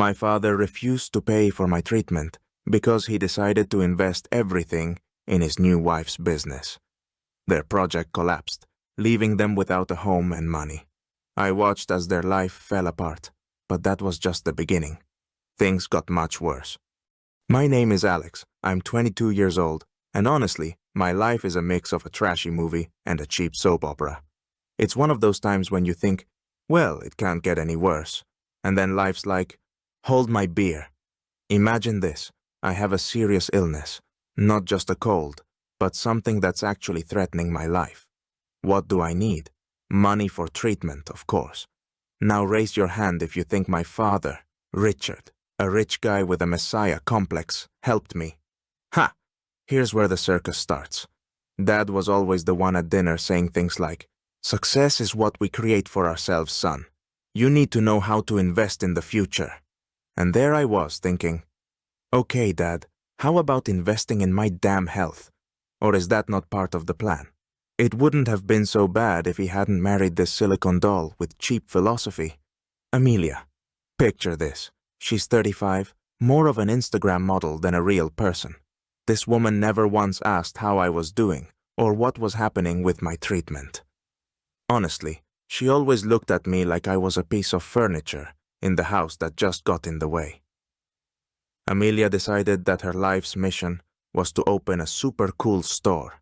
My father refused to pay for my treatment because he decided to invest everything in his new wife's business. Their project collapsed, leaving them without a home and money. I watched as their life fell apart, but that was just the beginning. Things got much worse. My name is Alex. I'm 22 years old, and honestly, my life is a mix of a trashy movie and a cheap soap opera. It's one of those times when you think, well, it can't get any worse. And then life's like, hold my beer. Imagine this. I have a serious illness, not just a cold, but something that's actually threatening my life. What do I need? Money for treatment, of course. Now raise your hand if you think my father, Richard, a rich guy with a messiah complex, helped me. Ha! Here's where the circus starts. Dad was always the one at dinner saying things like, "Success is what we create for ourselves, son. You need to know how to invest in the future." And there I was thinking, okay, Dad, how about investing in my damn health? Or is that not part of the plan? It wouldn't have been so bad if he hadn't married this silicone doll with cheap philosophy. Amelia. Picture this. She's 35, more of an Instagram model than a real person. This woman never once asked how I was doing or what was happening with my treatment. Honestly, she always looked at me like I was a piece of furniture in the house that just got in the way. Amelia decided that her life's mission was to open a super cool store.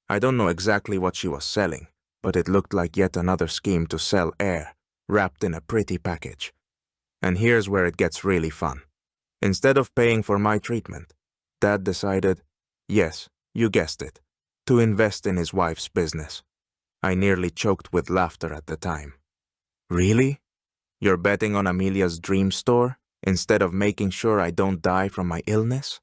I don't know exactly what she was selling, but it looked like yet another scheme to sell air, wrapped in a pretty package. And here's where it gets really fun. Instead of paying for my treatment, Dad decided, yes, you guessed it, to invest in his wife's business. I nearly choked with laughter at the time. Really? You're betting on Amelia's dream store instead of making sure I don't die from my illness?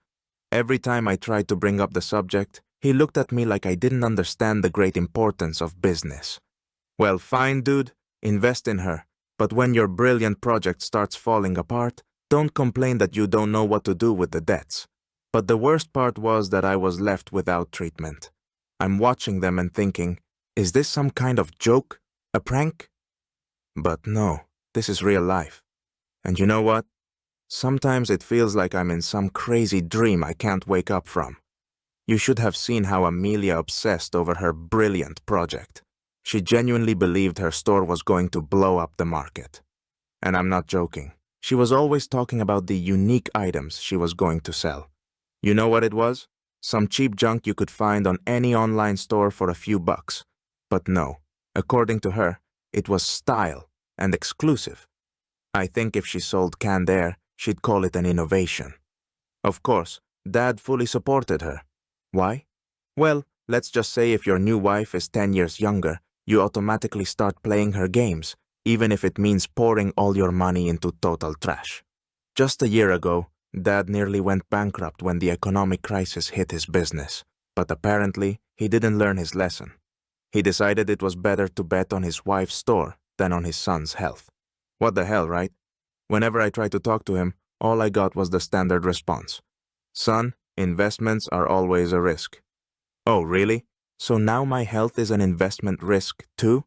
Every time I tried to bring up the subject, he looked at me like I didn't understand the great importance of business. Well, fine, dude, invest in her. But when your brilliant project starts falling apart, don't complain that you don't know what to do with the debts. But the worst part was that I was left without treatment. I'm watching them and thinking, is this some kind of joke? A prank? But no, this is real life. And you know what? Sometimes it feels like I'm in some crazy dream I can't wake up from. You should have seen how Amelia obsessed over her brilliant project. She genuinely believed her store was going to blow up the market. And I'm not joking. She was always talking about the unique items she was going to sell. You know what it was? Some cheap junk you could find on any online store for a few bucks. But no, according to her, it was style and exclusive. I think if she sold canned air, she'd call it an innovation. Of course, Dad fully supported her. Why? Well, let's just say if your new wife is 10 years younger, you automatically start playing her games, even if it means pouring all your money into total trash. Just a year ago, Dad nearly went bankrupt when the economic crisis hit his business, but apparently he didn't learn his lesson. He decided it was better to bet on his wife's store than on his son's health. What the hell, right? Whenever I tried to talk to him, all I got was the standard response. Son, investments are always a risk. Oh, really? So now my health is an investment risk too?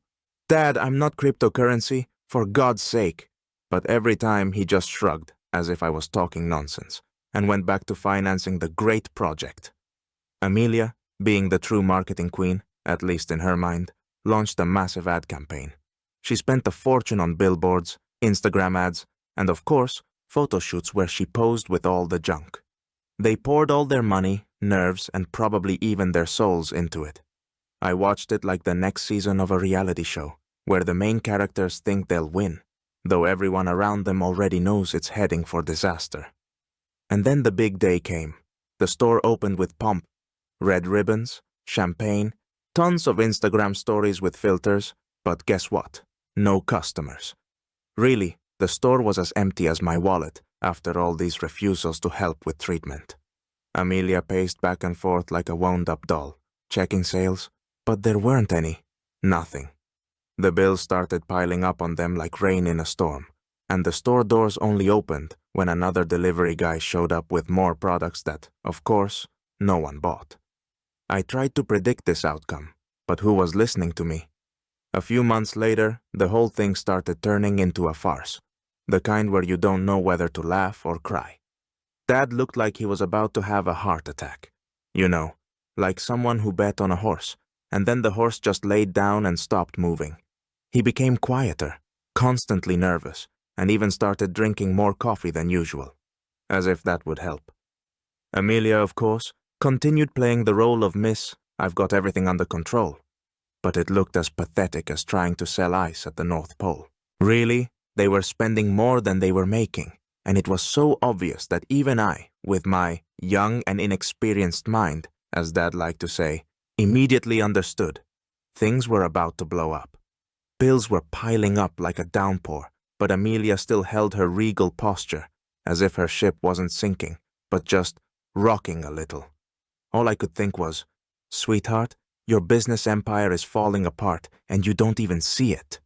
Dad, I'm not cryptocurrency, for God's sake. But every time he just shrugged, as if I was talking nonsense, and went back to financing the great project. Amelia, being the true marketing queen, at least in her mind, launched a massive ad campaign. She spent a fortune on billboards, Instagram ads, and of course, photo shoots where she posed with all the junk. They poured all their money, nerves, and probably even their souls into it. I watched it like the next season of a reality show, where the main characters think they'll win, though everyone around them already knows it's heading for disaster. And then the big day came. The store opened with pomp. Red ribbons, champagne, tons of Instagram stories with filters, but guess what? No customers. Really, the store was as empty as my wallet after all these refusals to help with treatment. Amelia paced back and forth like a wound-up doll, checking sales, but there weren't any. Nothing. The bills started piling up on them like rain in a storm, and the store doors only opened when another delivery guy showed up with more products that, of course, no one bought. I tried to predict this outcome, but who was listening to me? A few months later, the whole thing started turning into a farce. the kind where you don't know whether to laugh or cry. Dad looked like he was about to have a heart attack. You know, like someone who bet on a horse, and then the horse just laid down and stopped moving. He became quieter, constantly nervous, and even started drinking more coffee than usual, as if that would help. Amelia, of course, continued playing the role of Miss I've got everything under control, but it looked as pathetic as trying to sell ice at the North Pole. Really, they were spending more than they were making, and it was so obvious that even I, with my young and inexperienced mind, as Dad liked to say, immediately understood. Things were about to blow up. Bills were piling up like a downpour, but Amelia still held her regal posture, as if her ship wasn't sinking, but just rocking a little. All I could think was, "Sweetheart, your business empire is falling apart, and you don't even see it."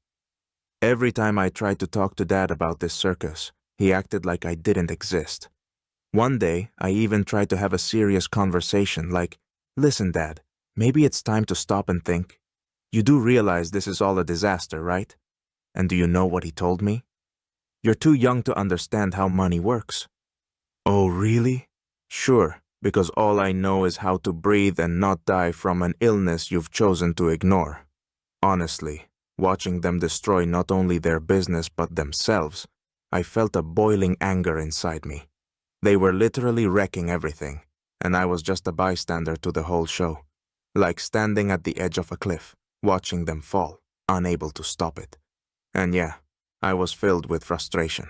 Every time I tried to talk to Dad about this circus, he acted like I didn't exist. One day, I even tried to have a serious conversation like, "Listen, Dad, maybe it's time to stop and think. You do realize this is all a disaster, right?" And do you know what he told me? "You're too young to understand how money works." Oh, really? Sure, because all I know is how to breathe and not die from an illness you've chosen to ignore. Honestly, watching them destroy not only their business but themselves, I felt a boiling anger inside me. They were literally wrecking everything, and I was just a bystander to the whole show, like standing at the edge of a cliff, watching them fall, unable to stop it. And yeah, I was filled with frustration.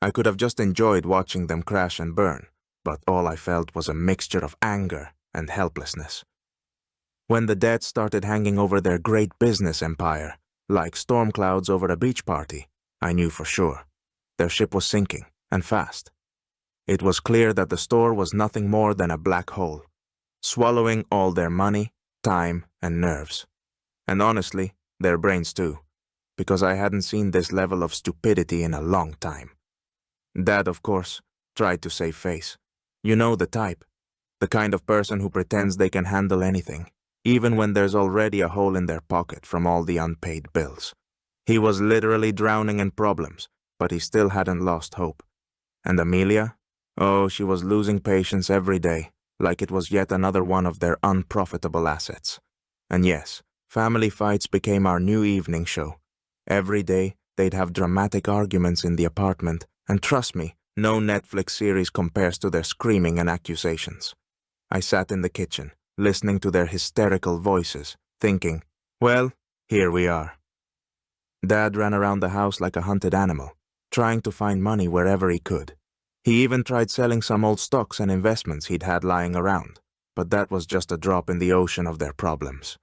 I could have just enjoyed watching them crash and burn, but all I felt was a mixture of anger and helplessness. When the debt started hanging over their great business empire, like storm clouds over a beach party, I knew for sure. Their ship was sinking, and fast. It was clear that the store was nothing more than a black hole, swallowing all their money, time, and nerves. And honestly, their brains too, because I hadn't seen this level of stupidity in a long time. Dad, of course, tried to save face. You know the type. The kind of person who pretends they can handle anything, even when there's already a hole in their pocket from all the unpaid bills. He was literally drowning in problems, but he still hadn't lost hope. And Amelia? Oh, she was losing patience every day, like it was yet another one of their unprofitable assets. And yes, family fights became our new evening show. Every day, they'd have dramatic arguments in the apartment, and trust me, no Netflix series compares to their screaming and accusations. I sat in the kitchen, listening to their hysterical voices, thinking, well, here we are. Dad ran around the house like a hunted animal, trying to find money wherever he could. He even tried selling some old stocks and investments he'd had lying around, but that was just a drop in the ocean of their problems.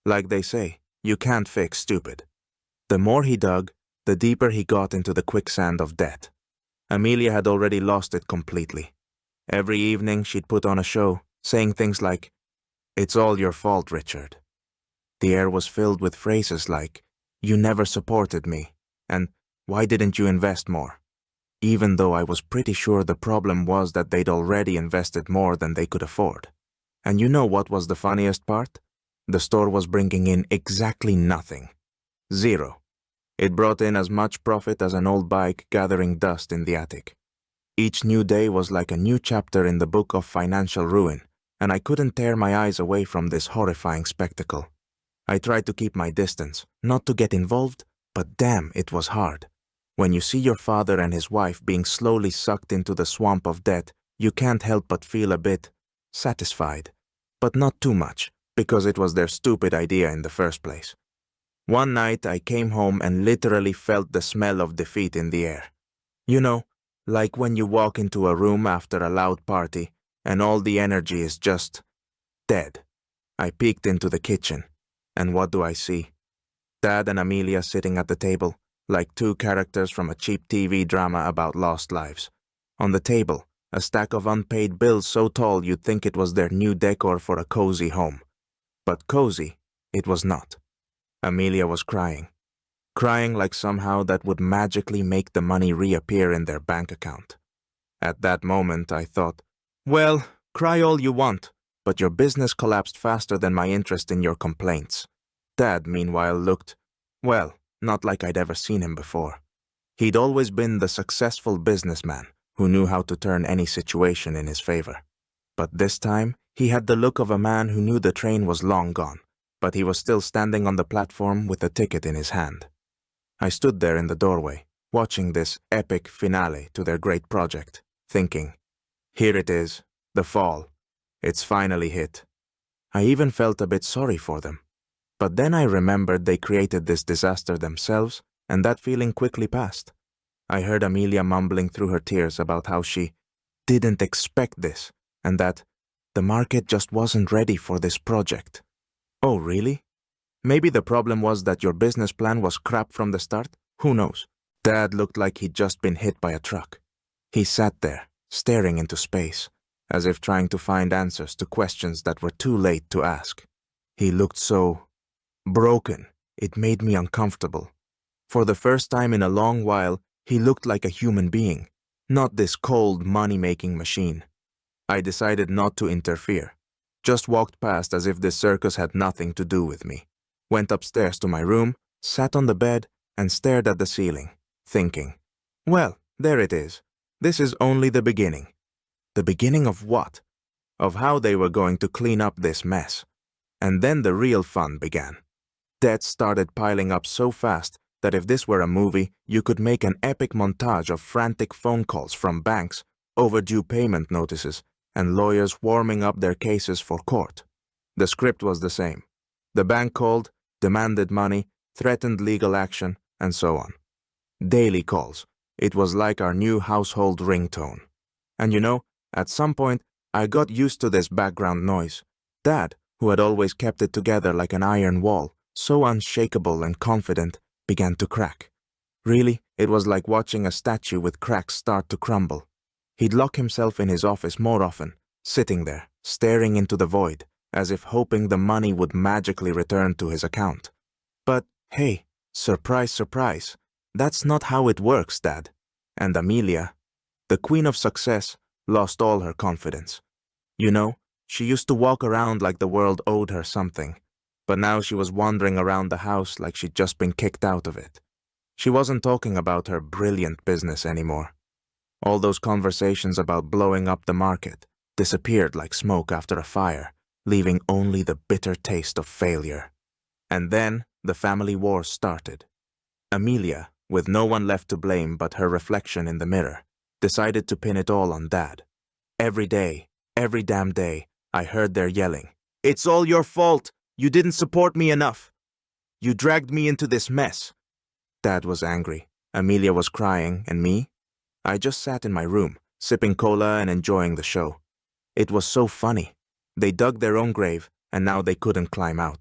Like they say, you can't fix stupid. The more he dug, the deeper he got into the quicksand of debt. Amelia had already lost it completely. Every evening she'd put on a show, saying things like, "It's all your fault, Richard." The air was filled with phrases like, "You never supported me," and "Why didn't you invest more?" Even though I was pretty sure the problem was that they'd already invested more than they could afford. And you know what was the funniest part? The store was bringing in exactly nothing. Zero. It brought in as much profit as an old bike gathering dust in the attic. Each new day was like a new chapter in the book of financial ruin, and I couldn't tear my eyes away from this horrifying spectacle. I tried to keep my distance, not to get involved, but damn, it was hard. When you see your father and his wife being slowly sucked into the swamp of debt, you can't help but feel a bit satisfied. But not too much, because it was their stupid idea in the first place. One night I came home and literally felt the smell of defeat in the air. You know, like when you walk into a room after a loud party and all the energy is just dead. I peeked into the kitchen, and what do I see? Dad and Amelia sitting at the table, like two characters from a cheap TV drama about lost lives. On the table, a stack of unpaid bills so tall you'd think it was their new decor for a cozy home. But cozy, it was not. Amelia was crying. Crying like somehow that would magically make the money reappear in their bank account. At that moment, I thought, well, cry all you want, but your business collapsed faster than my interest in your complaints. Dad, meanwhile, looked, well, not like I'd ever seen him before. He'd always been the successful businessman who knew how to turn any situation in his favor. But this time, he had the look of a man who knew the train was long gone, but he was still standing on the platform with a ticket in his hand. I stood there in the doorway, watching this epic finale to their great project, thinking, here it is, the fall. It's finally hit. I even felt a bit sorry for them. But then I remembered they created this disaster themselves, and that feeling quickly passed. I heard Amelia mumbling through her tears about how she didn't expect this, and that the market just wasn't ready for this project. Oh, really? Maybe the problem was that your business plan was crap from the start? Who knows? Dad looked like he'd just been hit by a truck. He sat there, staring into space, as if trying to find answers to questions that were too late to ask. He looked so broken, it made me uncomfortable. For the first time in a long while, he looked like a human being, not this cold, money-making machine. I decided not to interfere, just walked past as if this circus had nothing to do with me, went upstairs to my room, sat on the bed, and stared at the ceiling, thinking, well, there it is. This is only the beginning. The beginning of what? Of how they were going to clean up this mess. And then the real fun began. Debts started piling up so fast that if this were a movie, you could make an epic montage of frantic phone calls from banks, overdue payment notices, and lawyers warming up their cases for court. The script was the same. The bank called, demanded money, threatened legal action, and so on. Daily calls. It was like our new household ringtone. And you know, at some point, I got used to this background noise. Dad, who had always kept it together like an iron wall, so unshakable and confident, began to crack. Really, it was like watching a statue with cracks start to crumble. He'd lock himself in his office more often, sitting there, staring into the void, as if hoping the money would magically return to his account. But, hey, surprise, surprise, that's not how it works, Dad. And Amelia, the queen of success, lost all her confidence. You know, she used to walk around like the world owed her something, but now she was wandering around the house like she'd just been kicked out of it. She wasn't talking about her brilliant business anymore. All those conversations about blowing up the market disappeared like smoke after a fire, leaving only the bitter taste of failure. And then the family war started. Amelia, with no one left to blame but her reflection in the mirror, decided to pin it all on Dad. Every day, every damn day, I heard their yelling, "It's all your fault! You didn't support me enough! You dragged me into this mess!" Dad was angry. Amelia was crying, and me? I just sat in my room, sipping cola and enjoying the show. It was so funny. They dug their own grave, and now they couldn't climb out.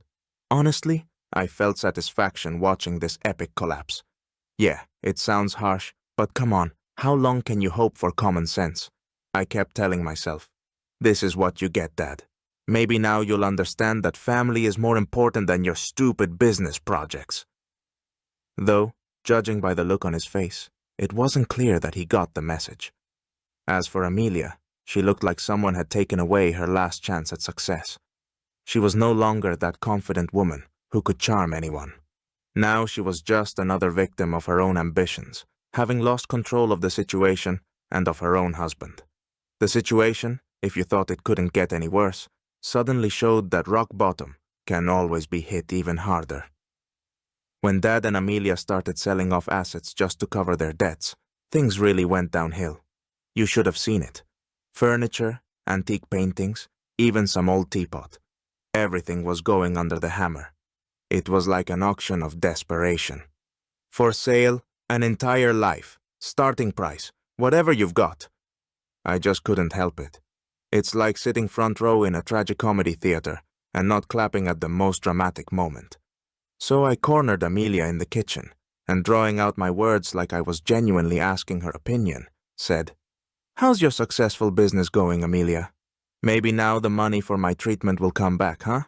Honestly, I felt satisfaction watching this epic collapse. Yeah, it sounds harsh, but come on, how long can you hope for common sense? I kept telling myself, this is what you get, Dad. Maybe now you'll understand that family is more important than your stupid business projects. Though, judging by the look on his face, it wasn't clear that he got the message. As for Amelia, she looked like someone had taken away her last chance at success. She was no longer that confident woman who could charm anyone. Now she was just another victim of her own ambitions, having lost control of the situation and of her own husband. The situation, if you thought it couldn't get any worse, suddenly showed that rock bottom can always be hit even harder. When Dad and Amelia started selling off assets just to cover their debts, things really went downhill. You should have seen it. Furniture, antique paintings, even some old teapot. Everything was going under the hammer. It was like an auction of desperation. For sale, an entire life, starting price, whatever you've got. I just couldn't help it. It's like sitting front row in a tragicomedy theater and not clapping at the most dramatic moment. So I cornered Amelia in the kitchen and, drawing out my words like I was genuinely asking her opinion, said, "How's your successful business going, Amelia? Maybe now the money for my treatment will come back, huh?"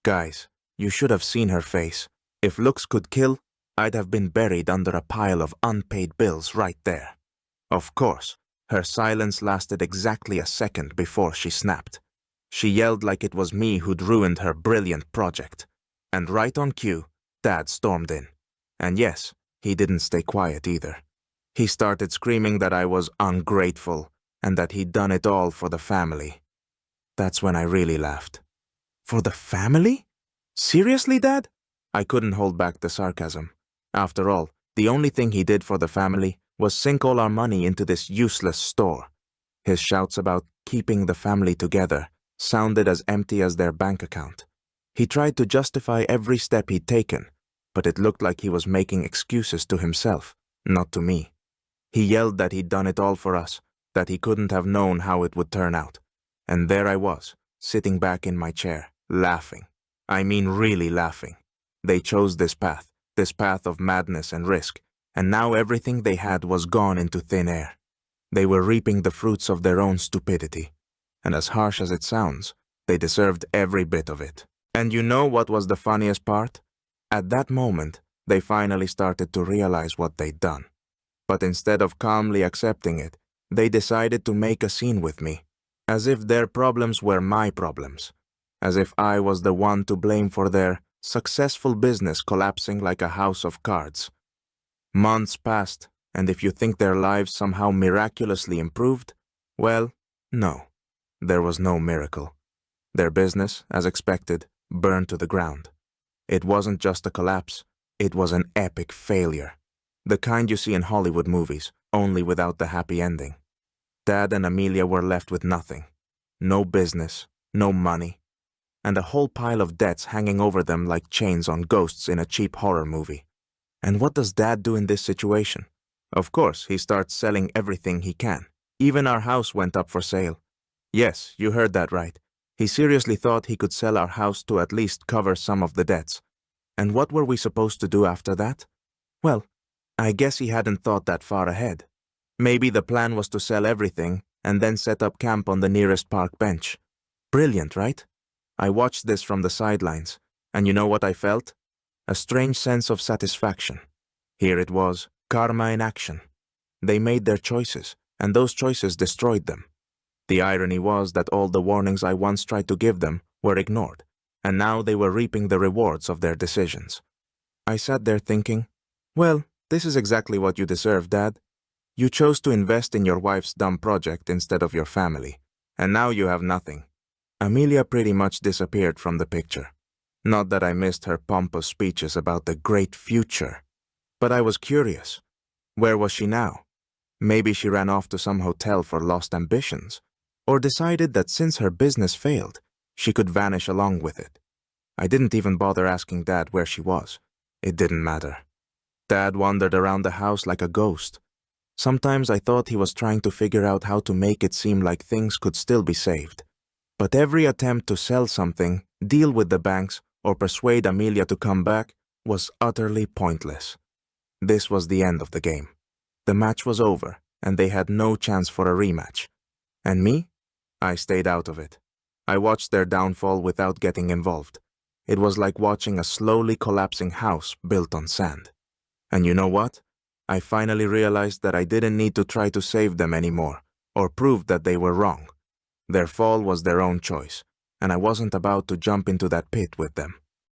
Guys, you should have seen her face. If looks could kill, I'd have been buried under a pile of unpaid bills right there. Of course, her silence lasted exactly a second before she snapped. She yelled like it was me who'd ruined her brilliant project. And right on cue, Dad stormed in. And yes, he didn't stay quiet either. He started screaming that I was ungrateful and that he'd done it all for the family. That's when I really laughed. For the family? Seriously, Dad? I couldn't hold back the sarcasm. After all, the only thing he did for the family was sink all our money into this useless store. His shouts about keeping the family together sounded as empty as their bank account. He tried to justify every step he'd taken, but it looked like he was making excuses to himself, not to me. He yelled that he'd done it all for us, that he couldn't have known how it would turn out. And there I was, sitting back in my chair, laughing. I mean really laughing. They chose this path of madness and risk, and now everything they had was gone into thin air. They were reaping the fruits of their own stupidity. And as harsh as it sounds, they deserved every bit of it. And you know what was the funniest part? At that moment, they finally started to realize what they'd done. But instead of calmly accepting it, they decided to make a scene with me, as if their problems were my problems, as if I was the one to blame for their successful business collapsing like a house of cards. Months passed, and if you think their lives somehow miraculously improved, well, no, there was no miracle. Their business, as expected, burned to the ground. It wasn't just a collapse, it was an epic failure. The kind you see in Hollywood movies, only without the happy ending. Dad and Amelia were left with nothing. No business, no money, and a whole pile of debts hanging over them like chains on ghosts in a cheap horror movie. And what does Dad do in this situation? Of course, he starts selling everything he can. Even our house went up for sale. Yes, you heard that right. He seriously thought he could sell our house to at least cover some of the debts. And what were we supposed to do after that? Well, I guess he hadn't thought that far ahead. Maybe the plan was to sell everything and then set up camp on the nearest park bench. Brilliant, right? I watched this from the sidelines, and you know what I felt? A strange sense of satisfaction. Here it was, karma in action. They made their choices, and those choices destroyed them. The irony was that all the warnings I once tried to give them were ignored, and now they were reaping the rewards of their decisions. I sat there thinking, well, this is exactly what you deserve, Dad. You chose to invest in your wife's dumb project instead of your family, and now you have nothing. Amelia pretty much disappeared from the picture. Not that I missed her pompous speeches about the great future, but I was curious. Where was she now? Maybe she ran off to some hotel for lost ambitions, or decided that since her business failed, she could vanish along with it. I didn't even bother asking Dad where she was. It didn't matter. Dad wandered around the house like a ghost. Sometimes I thought he was trying to figure out how to make it seem like things could still be saved. But every attempt to sell something, deal with the banks, or persuade Amelia to come back was utterly pointless. This was the end of the game. The match was over, and they had no chance for a rematch. And me? I stayed out of it. I watched their downfall without getting involved. It was like watching a slowly collapsing house built on sand. And you know what? I finally realized that I didn't need to try to save them anymore, or prove that they were wrong. Their fall was their own choice, and I wasn't about to jump into that pit with them.